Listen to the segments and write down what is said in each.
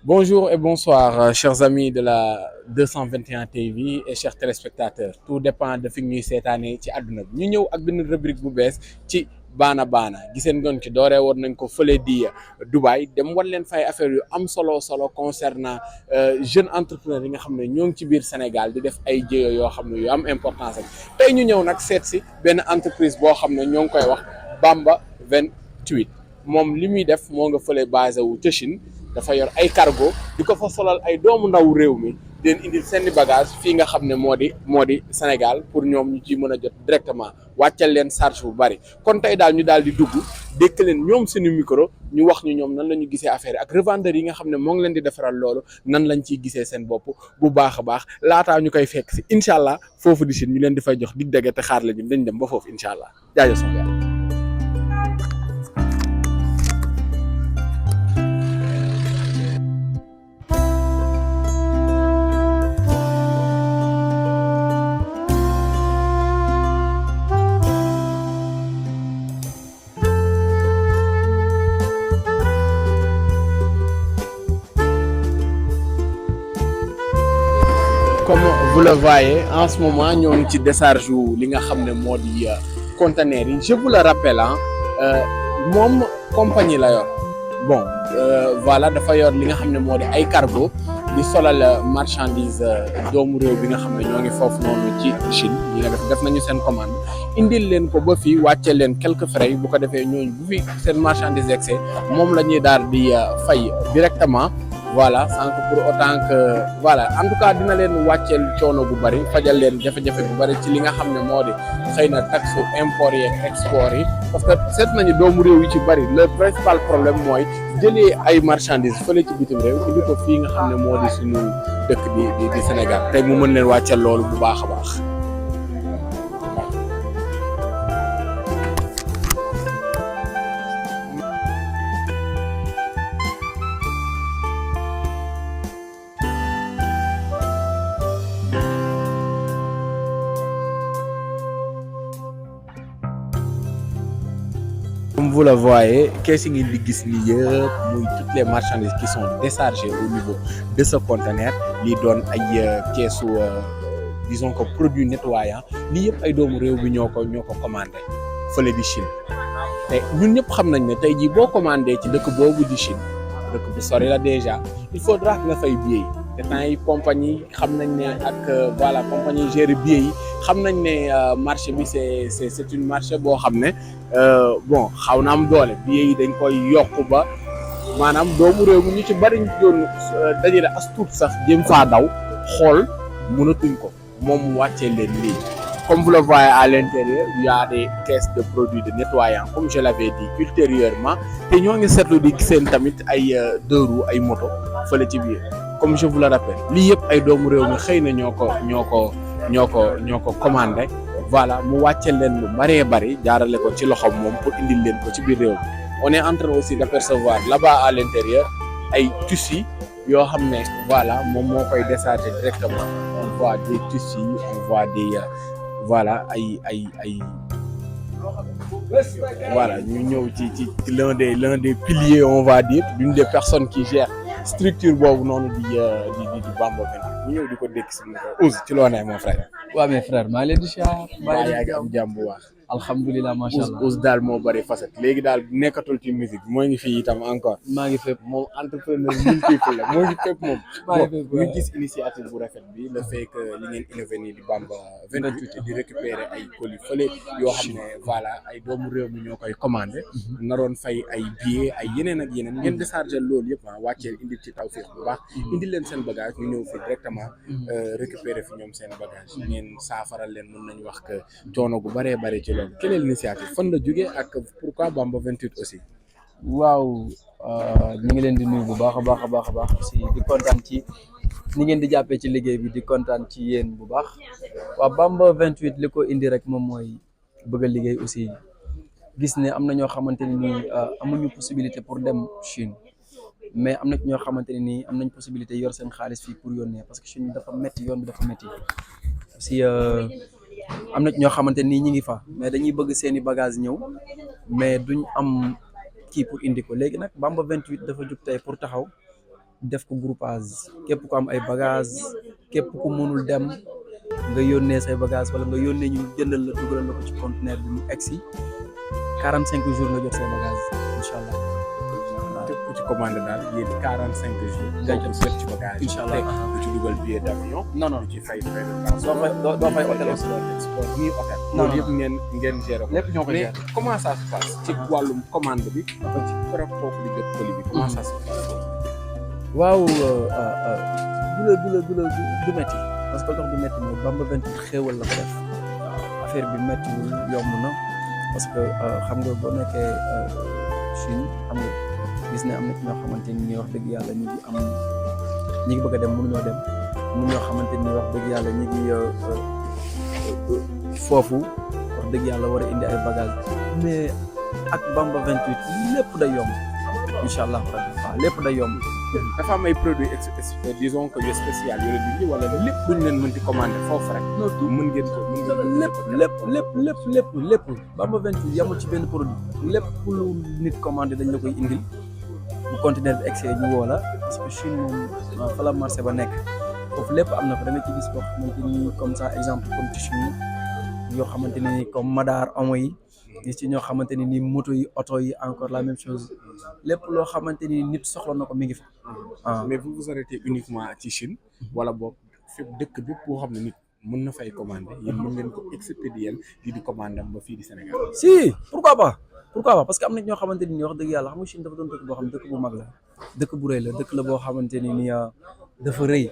Bonjour et bonsoir, chers amis de la 221 TV et chers téléspectateurs. Tout dépend de fi ñuy seetaanee ci àdduna bi ñu ñëw ak benn rubrique bu bees ci Baana Baana giseen ngoon ci dooree woon nañ ko fële di Dubaï dem wan leen fay affaire yu am solo concernant jeune entrepreneur yi nga xam ne ñoo ngi ci biir Sénégal di def ay jéego yoo xam ne yu am importance ak tey ñu ñëw nag seet si benn entreprise boo xam ne ñoo ngi koy wax Bamba 28 moom li muy def moo nga fële basé wu ca Chine dafa yor ay cargo di ko fa solal ay doomu ndaw réew mi di leen indil seeni bagage fii nga xam ne moo di Sénégal pour ñoom ñu ciy mën a jot directement wàccal leen charge bu bari kon tey daal ñu daal di dugg dékk leen ñoom seeni micro ñu wax ñu ñoom nan la ñu gisee affaire yi ak revendeurs yi nga xam ne moo ngi leen di defaral loolu nan lañ ciy gisee seen bopp bu baax a baax laataa ñu koy fekk si incha allah foofu di Chine ñu leen di fay jox dig dage te xaar la ñu dañ dem ba foofu incha allah jaajëf sama yàlla. Comme vous le voyez en ce moment ñoo ngi ci décharge wu li nga xam ne moo di conteneurs yi je vous le rappelle moom compagnie la yor bon voilà dafa yor li nga xam ne moo di ay cargo di solal marchandise doomu réew bi nga xam ne ñoo ngi foofu noonu ci Chine ñi nga def nañu seen commande indil leen ko ba fii wàcce leen quelques frais bu ko defee ñooñu bu fi seen marchandise excès moom la ñuy daal di fay directement. Voilà sans que pour autant que voilà en tout cas dina leen wàcceel coono bu bari fajal leen jafe-jafe bu bari ci li nga xam ne moo di xëy na taxe import yi ak export yi parce que seet nañu doomu réew yi ci bari le principal problème mooy jëlee ay marchandises fële ci bitim réew indi ko fii nga xam ne moo di suñu dëkk di Sénégal tey mu mën leen wàcceel loolu bu baax a baax. Comme vous le voyez kees yi ngeen di gis nii yëpp muy toutes les marchandises qui sont déchargées au niveau de ce conteneur lii doon ay keesu disons que produit nettoyant lii yëpp ay doomu réew bi ñoo ko commandé fële di Chine te ñun ñëpp xam nañ ne tey jii boo commandé ci dëkk boobu di Chine dëkk bu sori la déjà il faudra nga fay billet yi te temps yi compagnie xam nañ ne ak voilà compagnie géré billet yi xam nañ ne marché bi c'est une marché boo xam ne bon xaw na am doole billet yi dañ koy yokk ba maanaam doomu réew mi ñu ci bari ñu doon dajale as tuut sax jëm faa daw xool mënatuñ ko moom mu wàccee leen lii. Comme vous le voyez à l'intérieur, il y a des caisses de produits de nettoyant comme je l'avais dit ultérieurement te ñoo ngi seetlu di seen tamit ay deux roues ay moto fële ci biir comme je vous le rappelle lii yëpp ay doomu réew mi xëy na ñoo ko commandé voilà mu wàcceel leen lu bari jaarale ko ci loxoom moom pour indil leen ko ci biir réew mi. On est en train aussi d'apercevoir là-bas à l'intérieur ay tissus yoo xam ne voilà moom moo koy décharger directement on voit des tissus on voit des voilà ay voilà ñu ñëw ci l'un des piliers on va dire d'une des personnes qui gère structure boobu noonu di Bamba 28 ñu ñëw di ko dékk si Ousse ci loo ne mon frère. waaw mais frère maa ngi leen di siyaar. yaa ngi am jàmm bu baax. alhamdulilah macha allah Ousse daal moo bëri facette léegi daal nekkatul ci musique mooy ngi fii itam encore. maa ngi fépp moom entrepreneur multiple la moo ngi fépp moom. ñu gis initiative bu rafet bi le fait que li ngeen innové nii di Bamba 28 di récupérer ay colis fële yoo xam ne voilà ay doomu réew mi ñoo koy commandé. naroon fay ay billets ay yeneen ak yeneen ngeen déchargé loolu yëpp wàccee indi ci tawfeex bu baax. indi leen seen bagage ñu ñëw fi directement récupérer fi ñoom seen bagage ngeen saafaral leen mën nañu wax que coono gu bëree bëri ci loolu quelle est l'initiative fan la jógee ak pourquoi Bamba 28 aussi. waaw ñu ngi leen di nuyu bu baax a baax aussi di kontaan ci ni ngeen di jàppee ci liggéey bi di kontaan ci yéen bu baax waaw Bamba 28 li ko indi rek moom mooy bëgg a liggéey aussi gis ne am na ñoo xamante ne nii amuñu possibilité pour dem Chine mais am na ñoo xamante ne nii am nañ possibilité yor seen xaalis fii pour yónnee parce que Chine dafa métti yoon bi dafa métti aussi am na ñoo xamante nii ñi ngi fa mais dañuy bëgg seeni bagage ñëw mais duñ am kii pour indi ko léegi nag Bamba 28 dafa jug tey pour taxaw def ko groupage képp ku am ay bagage képp ku mënul dem nga yónnee say bagage wala nga yónnee ñu jëndal la dugalal la ko ci conteneur bi mu egsi 45 jours nga jot say bagage incha allah. képp ku ci commandé daal yéen 45 jours. nga jot ci bagage. incha allah du ci dugal billet d'avion. non du ci fay de doo fay hôtel aussi. export nii hôtel. non loolu yëpp ngeen gérer ko. lépp ñoo ko mais gérer. comment ça se passe. ci wàllum commande bi. ba ci trop foofu di jot colis bi. comment ça se passe. waaw du métti parce que dox du métti mooy Bamba 28 xéewal la ko def affaire bi méttiwul yomb na parce que xam nga boo nekkee Chine xam nga gis ne am na ci ñoo xamante ni wax dëgg yàlla ñi ngi bëgg a dem mënuñoo dem am na ñoo xamante ni wax dëgg yàlla ñi ngi foofu wax dëgg yàlla war a indi ay bagages mais ak Bamba 28 lépp day yomb incha allah rabbi waaw lépp day yomb. dafa am ay produits disons que yu spécial yu la di wala lépp luñ leen mën di commander foofu rek. non tout mën ngeen ko lépp Bamba 28 yamul ci benn produit lépp lu nit commandé dañ la koy indil bu conteneur bi excès ñu woo la parce que Chine moom fa la marché ba nekk foofu lépp am na fa da nga ci gis boo xamante ni comme ça exemple comme tissu yoo xamante ni comme Madar omo yi gis ci ñoo xamante ni nii moto yi oto yi encore la même chose lépp loo xamante ni nit soxla na ko mi ngi fa. mais vous vous arrêtez uniquement ci Chine wala boog fépp dëkk bépp boo xam ne nit mën na fay commander yéen mën ngeen ko expédier di commander ba fii di Sénégal. si pourquoi pas parce que am na ñoo xamante ni wax dëgg yàlla xam nga Chine dafa doon dëkk boo xam ne dëkk bu mag la dëkk bu rëy la dëkk la boo xamante ni nii dafa rëy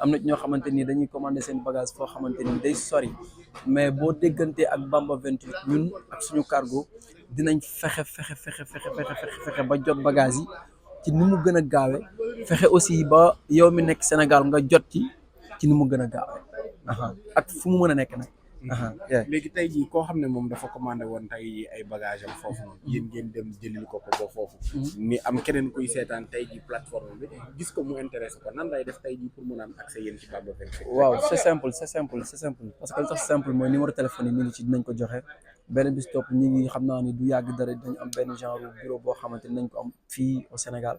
am na ñoo xamante ni dañuy commander seen bagage foo xamante ni day sori mais boo déggantee ak Bamba 28 ñun ak suñu cargo dinañ fexe ba jot bagage yi ci ni mu gën a gaawe fexe aussi ba yow mi nekk Sénégal nga jot ci ni mu gën a gaawe ak fu mu mën a nekk nag. léegi tey jii koo xam ne moom dafa commandé woon tey ay bagage am foofu noonu yéen ngeen dem jëlil ko ba foofu ni am keneen kuy seetaan tey jii plateforme bi gis ko mu intéressé ko nan lay def tey jii pour mun a am accès yéen ci Bamba 28. waaw c'est simple parce que li tax simple mooy numéro téléphone yi mi ngi ci dinañ ko joxe benn bis topp ñi ngi xam naa ni du yàgg dara dinañ am benn genre bureau boo xamante ni nañ ko am fii au Sénégal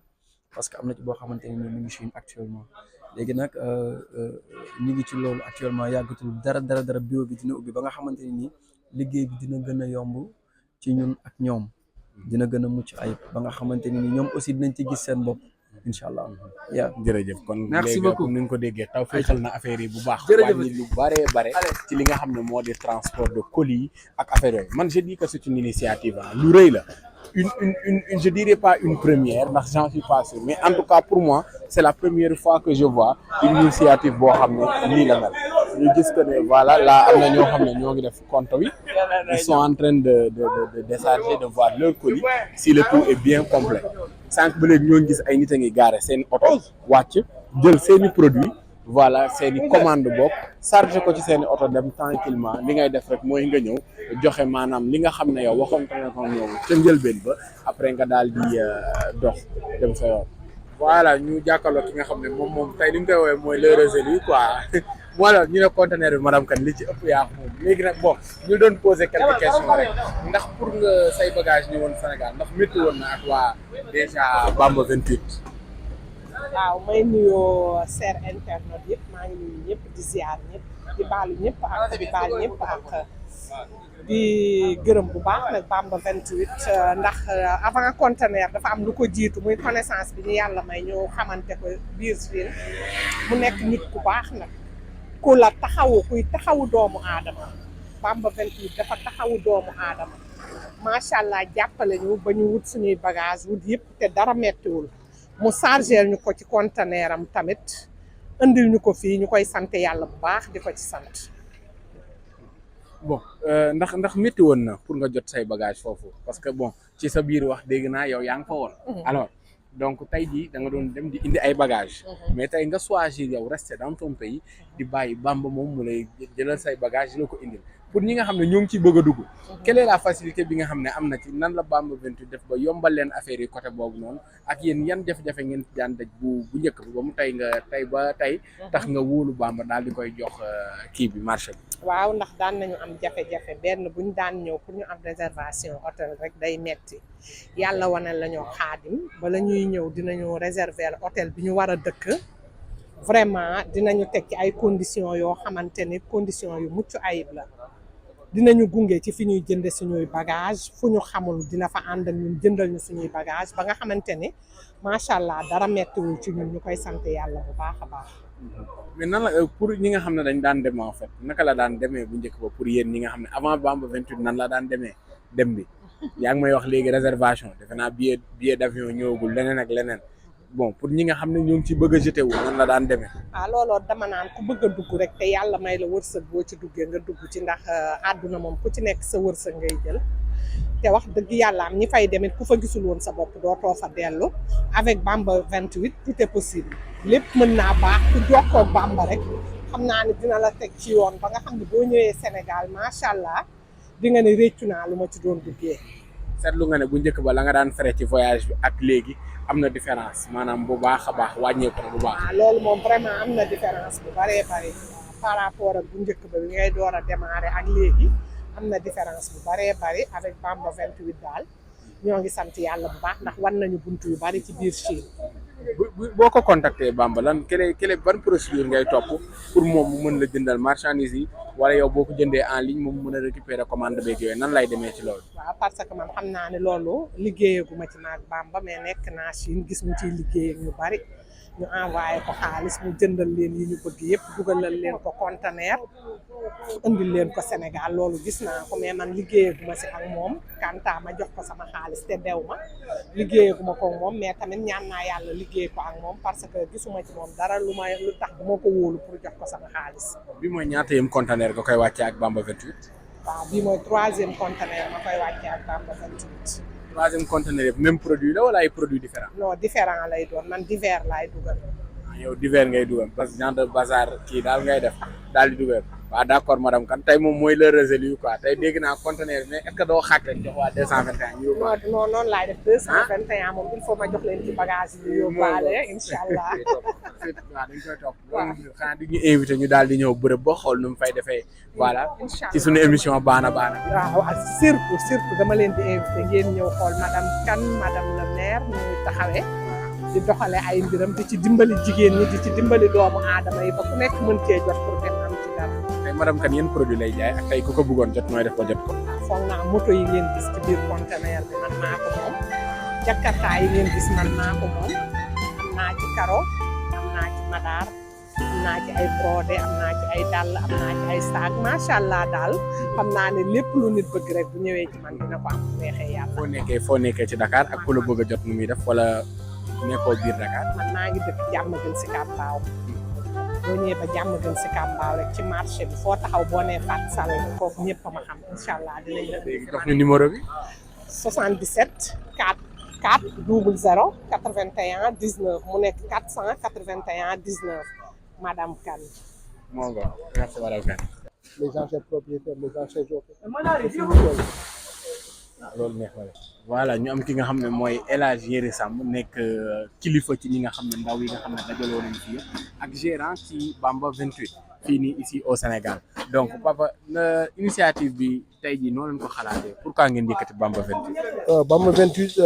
parce que am na ci boo xamante ni mi ngi Chine actuellement léegi nag ñu ngi ci loolu actuellement yàggatul dara bureau bi dina ubbi ba nga xamante ni nii liggéey bi dina gën a yomb ci ñun ak ñoom dina gën a mucc ayib ba nga xamante ni nii ñoom aussi dinañ ci gis seen bopp incha allah. jërëjëf kon merci beaucoup ni nga ko déggee taw feexal na affaire yi bu baax. jërëjëf wàññi lu bare ci li nga xam ne moo di transport de colis ak affaire yooyu man je dis que c'est une initiative lu rëy la. une je dirais pas une première ndax j'en suis pas sûr mais en tout cas pour moi c'est la première fois que je vois une initiative boo xam ne nii la mel ñu gis que ne voilà là am na ñoo xam ne ñoo ngi def compte wi ils sont en train de décharger de voir leur colis si le tout est bien complet sànq ba léegi ñoo ngi gis ay nit a ngi gaare seen oto wàcc jël seeni produits voilà seeni commande bopp chargé ko ci seeni oto dem tranquillement li ngay def rek mooy nga ñëw joxe maanaam li nga xam ne yow waxoon ko ñoom ca njëlbeen ba après nga daal di dox dem sa yoon. voilà ñu jàkkaarloo ki nga xam ne moom tey li ñu koy woowee mooy le résolu quoi voilà ñu ne conteneur bi madame kan li ci ëpp yaa ko moom léegi nag bon ñu doon poser quelques questions rek ndax pour nga say bagage ñu woon Sénégal ndax métti woon na ak waa déjà Bamba 28. waaw may nuyoo ser internet yëpp maa ngi nuyu ñëpp di ziar ñëpp di baalu ñëpp ak di baal ñëpp ak di gërëm bu baax nag Bamba 28 ndax avant conteneur dafa am lu ko jiitu muy connaissance bi ñu yàlla may ñu xamante ko biir fii mu nekk nit ku baax nag ku la kuy taxawu doomu aadama Bamba 28 dafa taxawu doomu aadama macha allah jàppale ñu ba ñu wut suñuy bagage wut yëpp te dara mettiwul mu chargé ñu ko ci conteneur am tamit indil ñu ko fii ñu koy sant yàlla bu baax di ko ci sant. bon ndax métti woon na pour nga jot say bagage foofu parce que bon ci sa biir wax dégg naa yow yaa ngi fa woon. alors donc tey jii da nga doon dem di indi ay bagages. mais tey nga choisir yow rester dans ton pays di bàyyi Bamba moom mu lay jëlal say bagage di la ko indil pour ñi nga xam ne ñoo ngi ciy bëgg a dugg quelle est la facilité bi nga xam ne am na ci nan la Bamba 28 def ba yombal leen affaire yi côté boobu noonu ak yéen yan jafe-jafe ngeen daan daj bu njëkk bi ba mu tey tax nga wóolu Bamba daal di koy jox kii bi marché bi. waaw ndax daan nañu am jafe-jafe benn buñ daan ñëw pour ñu am réservation hôtel rek day metti yàlla wane la ñoo xaadim bala ñuy ñëw dinañu réserver hôtel bi ñu war a dëkk vraiment dinañu teg ci ay conditions yoo xamante ni conditions yu mucc ayib la dinañu gunge ci fi ñuy jënde suñuy bagage fu ñu xamul dina fa ànd ak ñun jëndal ñu suñuy bagage ba nga xamante ni macha allah dara mettiwul ci ñun ñu koy sant yàlla bu baax a baax. mais nan la pour ñi nga xam ne dañ daan dem en fait naka la daan demee bu njëkk ba pour yéen ñi nga xam ne avant Bamba 28 nan la daan demee dem bi yaa ngi may wax léegi réservation defe naa billet d'avion ñëwagul leneen ak leneen bon pour ñi nga xam ne ñoo ngi ci bëgg a jeté wu nan la daan demee. looloo dama naan ku bëgg a dugg rek te yàlla may la wërsëg boo ci duggee nga dugg ci ndax àdduna moom ku ci nekk sa wërsëg ngay jël te wax dëgg yàlla am ñi fay demit ku fa gisul woon sa bopp dootoo fa dellu avec Bamba 28 tout est possible lépp mën naa baax ku jokkoo ak Bamba rek xam naa ne dina la teg ci yoon ba nga xam ne boo ñëwee Sénégal macha allah di nga ne réccu naa lu ma ci doon duggee. seetlu nga ne bu njëkk ba la nga daan frais ci voyage bi ak léegi am na différence maanaam bu baax a baax wàññeeku na bu baax. loolu moom vraiment am na différence bu bëree bëri par rapport ak bu njëkk ba bi ngay door a démarrer ak léegi am na différence bu bëree bëri avec Bamba 28 daal ñoo ngi sant yàlla bu baax ndax wan nañu buntu yu bëri ci biir Chine. boo ko contacté Bamba lan quelle ban procédure ngay topp pour moom mu mën la jëndal marchandise yi wala yow boo ko jëndee en ligne moom mu mën a récupérer commande beeg yooyu nan lay demee ci loolu. waaw parce que man xam naa ne loolu liggéeyaguma ci maag Bamba mais nekk naa Chine gis mu ciy liggéey ak ñu bari ñu envoyé ko xaalis mu jëndal leen yi ñu bëgg yëpp dugalal leen ko conteneur indil leen ko Sénégal loolu gis naa ko mais man liggéeyaguma si ak moom kanta ma jox ko sama xaalis te dew ma liggéeyaguma ko moom mais tamit ñaan naa yàlla liggéey ko ak moom parce que gisuma ci moom dara lu tax bu ma ko wóolu pour jox ko sama xaalis. bi mooy ñaata yëm conteneur nga koy wàccee ak Bamba 28. waaw bii mooy 3e conteneur ma koy wàccee ak Bamba 28. 3e conteneur yëpp même produit la wala ay produits différents. non différent lay doon man divers laay dugal. yow divers ngay dugal parce que genre de bazar kii daal ngay def daal di dugal waaw d'accord madame kan tey moom mooy le résolu quoi tey dégg naa conteneur mais est-ce que doo xaaj rek jox waa 221 ñu yóbbaale. non noonu laay def 221 moom il faut ma jox leen ci bagage yi ñu yóbbaale incha allah. waaw dañ koy topp. waaw xanaa di ñu invité ñu daal di ñëw bërëb ba xool nu mu fay defee. voilà ci suñu émission baana baana. waaw surtout dama leen di invité ngeen ñëw xool madame Kane madame le maire ñu ngi taxawee. di doxale ay mbiram di ci dimbali jigéen ñi di ci dimbali doomu aadama yi ba ku nekk mën cee jot pour dem am ci dara. tey madame Kane yéen produit lay jaay ak tey ku ko bëggoon jot nooy def ba jot ko. foog naa moto yi ngeen gis ci biir conteneur bi man maa ko moom jakarta yi ngeen gis man maa ko moom am naa ci karo am naa ci madaar am naa ci ay brodé am naa ci ay dàll am naa ci ay saag macha allah daal xam naa ne lépp lu nit bëgg rek bu ñëwee ci man dina ko am neexee yàlla. foo nekkee ci Dakar ak ku la bëgg a jot nu muy def wala. nekkoo biir Dakar. man maa ngi dëkk Diamaguène Sicap Mbao boo ñëwee ba Diamaguène Sicap Mbao rek ci marché bi foo taxaw boo nee Fatou Sall kooku ñëpp a ma xam incha allah dinañ la. léegi jox ñu numéro bi. 77 4 00 81 19 mu nekk 481 19 madame Kane. moo ngi merci madame Kane. les anciens propriétaires les anciens jokkoo. loolu neex na voilà ñu am ki nga xam ne mooy El Hadj Yéri Samb nekk kilifa ci ñi nga xam ne ndaw yi nga xam ne dajaloo nañ fii ak gérant ci Bamba 28 fii nii ici au Sénégal donc papa initiative bi tey jii noo leen ko xalaatee pourquoi ngeen yëkkati Bamba 28. Bamba 28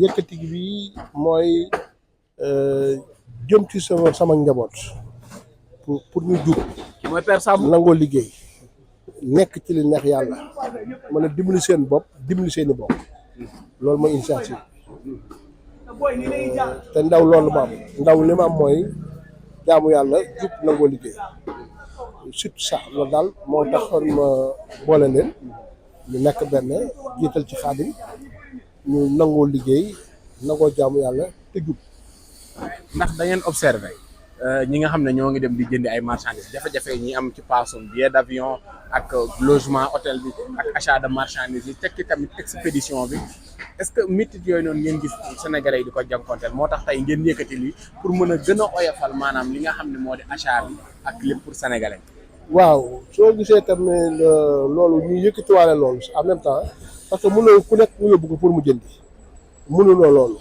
yëkkati bi mooy jëm ci sama njaboot pour ñu jub. ki mooy Père Samb nangoo liggéey. nekk ci li neex yàlla mën a dimbali seen bopp dimbali seeni bopp loolu mooy initiative te ndaw loolu ma am ndaw li ma am mooy jaamu yàlla jub nangoo liggéey surtout ça loolu daal moo taxoon ma boole leen ñu nekk benn jiital ci Xaadim ñu nangoo liggéey nangoo jaamu yàlla te jub. ndax da ngeen observé ñi nga xam ne ñoo ngi dem di jëndi ay marchandises jafe-jafe ñi am ci paasum billet d'avion ak logement hôtel bi ak achat de marchandises yi tekki tamit expédition bi est-ce que métit yooyu noonu ngeen gis Sénégalais yi di ko jànkonteel moo tax tey ngeen yëkkati lii pour mën a gën a oyofal maanaam li nga xam ne moo di achat bi ak lépp pour Sénégalais. waaw soo gisee tamit loolu ñu yëkkatiwaale loolu en même temps parce que mënoo ku nekk nga yóbbu ko pour mu jëndi mënuloo loolu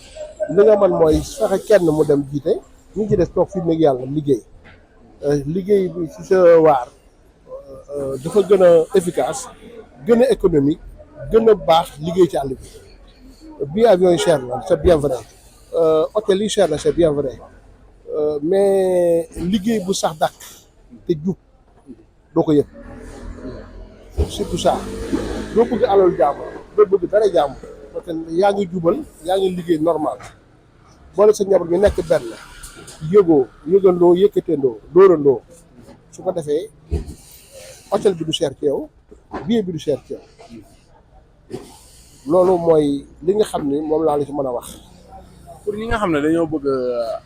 li nga man mooy fexe kenn mu dem jiite ñu ci des toog fii nekk yàlla liggéey liggéey bi ci sa waar dafa gën a efficace gën a économique gën a baax liggéey ci àll bi avion yi cher na c'est bien vrai hôtel yi cher na c'est bien vrai mais liggéey bu sax dàkk te jub doo ko yëg surtout ça doo bëgg alal jàmm doo bëgg dara jàmm parce que yaa ngi jubal yaa ngi liggéey normal boole sa njaboot ñu nekk benn yëgoo yëgandoo yëkkateendoo dóorandoo su ko defee hôtel bi du cher ci yow billet bi du cher ci yow loolu mooy li nga xam ni moom laa la ci mën a wax. pour ñi nga xam ne dañoo bëgg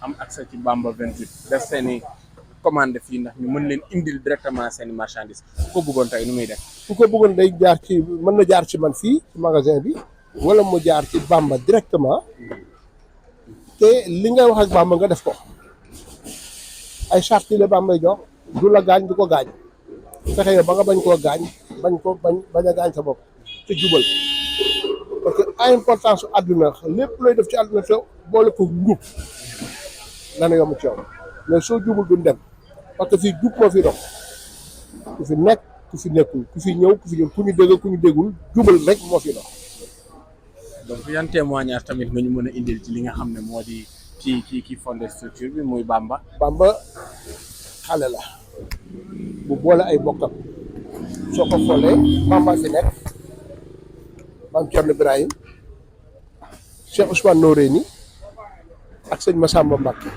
am accès ci Bamba 28 def seeni commande fii ndax ñu mën leen indil directement seeni marchandise ku ko bëggoon tey nu muy def. ku ko bëggoon day jaar ci mën na jaar ci man fii ci magasin bi wala mu jaar ci Bamba directement te li ngay wax ak Bamba nga def ko ay charte yi la Bambay jox du la gaañ du ko gaañ fexe yow ba nga bañ koo gaañ bañ a gaañ sa bopp te jubal parce que à importance su àdduna lépp looy def ci àdduna te boole ko njub dana yomb ci yow mais soo jubul duñ dem parce que fii jub moo fi dox ku fi nekk ku fi nekkul ku fi ñëw ku fi ñëw ku ñu dégg ku ñu déggul jubal rek moo fi dox. donc yan témoignage tamit nga ñu mën a indil ci li nga xam ne moo di ci fondé structure bi muy Bamba. Bamba xale la bu boole ay bokkam soo ko xoolee Bamba fi nekk Maam Thierno Ibrahim Cheikh Ousmane Noreyni ak sëñ Massamba Mbacke.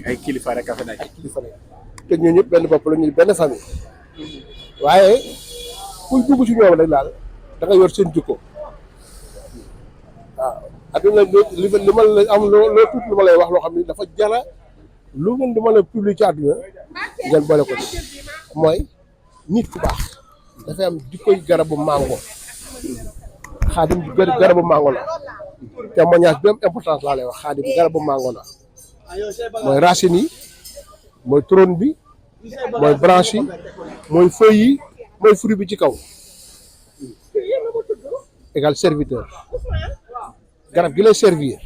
ay kilifa rek a fa nekk. ay kilifa rek te ñoo ñëpp benn bopp la ñu benn famille waaye kuy dugg ci ñoom rek daal da nga yor seen jikko waaw adduna li ma la am loo tuuti lu ma lay wax loo xam ni dafa jara lu ngeen di mën a publier ci àdduna ngeen boole ko ci mooy nit ku baax dafay am jikkoy garabu mango Xaadim garabu mango la témoignage bi am importance laa lay wax Xaadim garabu mango la mooy racine yi mooy trône bi mooy branche yi mooy feuille yi mooy fruit bi ci kaw égal serviteur garab gi lay servir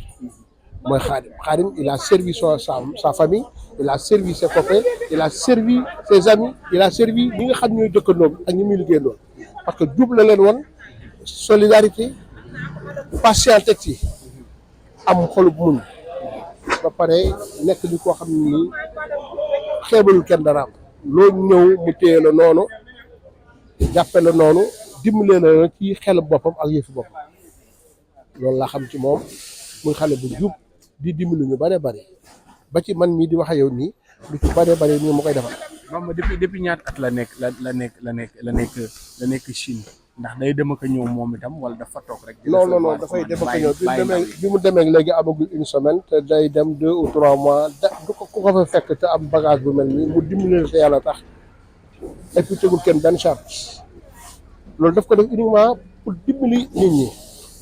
mooy Xaadim il a servi sa famille il a servi ses copains il a servi ses amis il a servi ñi nga xam ñooy dëkkandoom ak ñi muy liggéey loolu parce que jub la leen woon solidarité patience ci am xolub muñ ba pare nekk li koo xam ne nii xeebalul kenn daraam loo ñëw mu téye la noonu jàppe la noonu dimbalee la ci xel boppam ak yëfi boppam loolu laa xam ci moom muy xale bu jub di dimbali ñu bare bari ba ci man mii di wax ak yow nii lu ci bare bari nii ma koy defal. Bamba depuis ñaata at la nekk Chine ndax day dem ak ñëw moom itam wala dafa toog rek. non dafay dem ak ñëw bi mu demee léegi amagul une semaine te day dem 2 ou 3 mois du ko ku ko fa fekk te am bagage bu mel nii mu dimbali te yàlla tax et puis tegul kenn benn charge loolu daf ko def uniquement pour dimbali nit ñi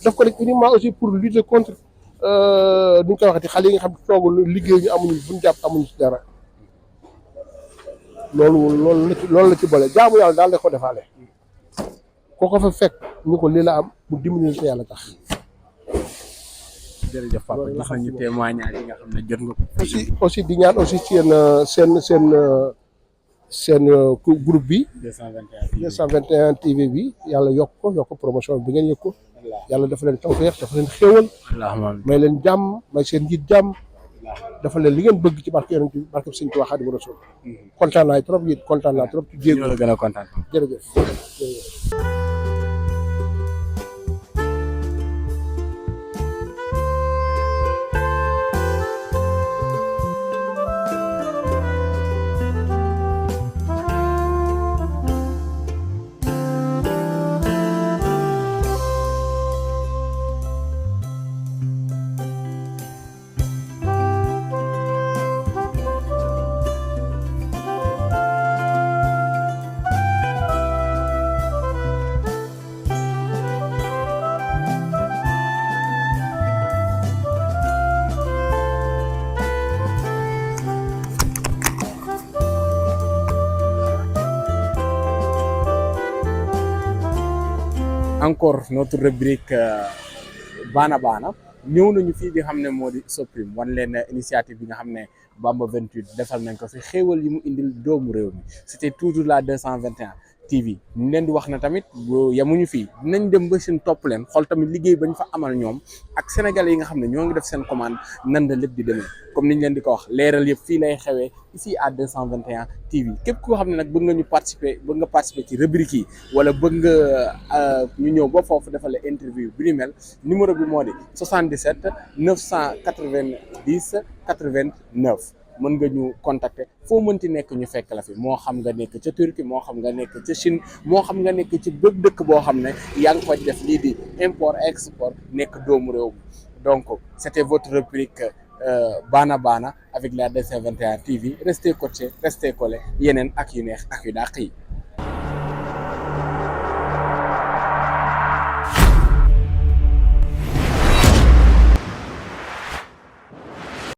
daf ko def uniquement aussi pour lutter contre ni ñu koy waxati xale yi nga xam ne toogul liggéey ñu amuñu buñ jàpp amuñu ci dara loolu la ci boole jaamu yàlla daal la ko defaale koo ko fa fekk ñu ko lii la am pour dimbali te yàlla tax. jërëjëf papa gis nañu témoignage yi nga xam ne jot nga ko. aussi di ñaan aussi ci seen groupe bi. 221 TV bi yàlla yokk promotion bi ngeen yokk ko. yàlla dafa leen tawfeex dafa leen xéewal. may leen jàmm may seen njiit jàmm. dafa leen li ngeen bëgg ci barke Yonent bi barke Sëñ Tuubaa Xaadimu Rasuul. kontaan naa trop it kontaan naa trop ci jéego. ñoo la gën a kontaan. jërëjëf. encore notre rubrique Bana Bana ñëw nañu fii di xam ne moo di Soprim wan leen initiative bi nga xam ne Bamba 28 defal nañ ko fi xéewal yi mu indil doomu réew mi c'était toujours la 221 TV ñu leen di wax na tamit yamuñu fii dinañ dem ba seen topp leen xool tamit liggéey bañ fa amal ñoom ak sénégalais yi nga xam ne ñoo ngi def seen commande nan la lépp di demee comme niñ leen di ko wax leeral yëpp fii lay xewee ici à 221 TV képp koo xam ne nag bëgg nga ñu participer ci rubrique yi wala bëgg nga ñu ñëw ba foofu defal la interview bi ni mel numéro bi moo di 77 990 89 mën nga ñu contacter foo mënti nekk ñu fekk la fi moo xam nga nekk ca Turquie moo xam nga nekk ca Chine moo xam nga nekk ci bépp dëkk boo xam ne yaa ngi fa def lii di import export nekk doomu réew mi donc c'était votre rubrique Bana Bana avec la 221 TV restez coachés restez collés yeneen ak yu neex ak yu dàq yi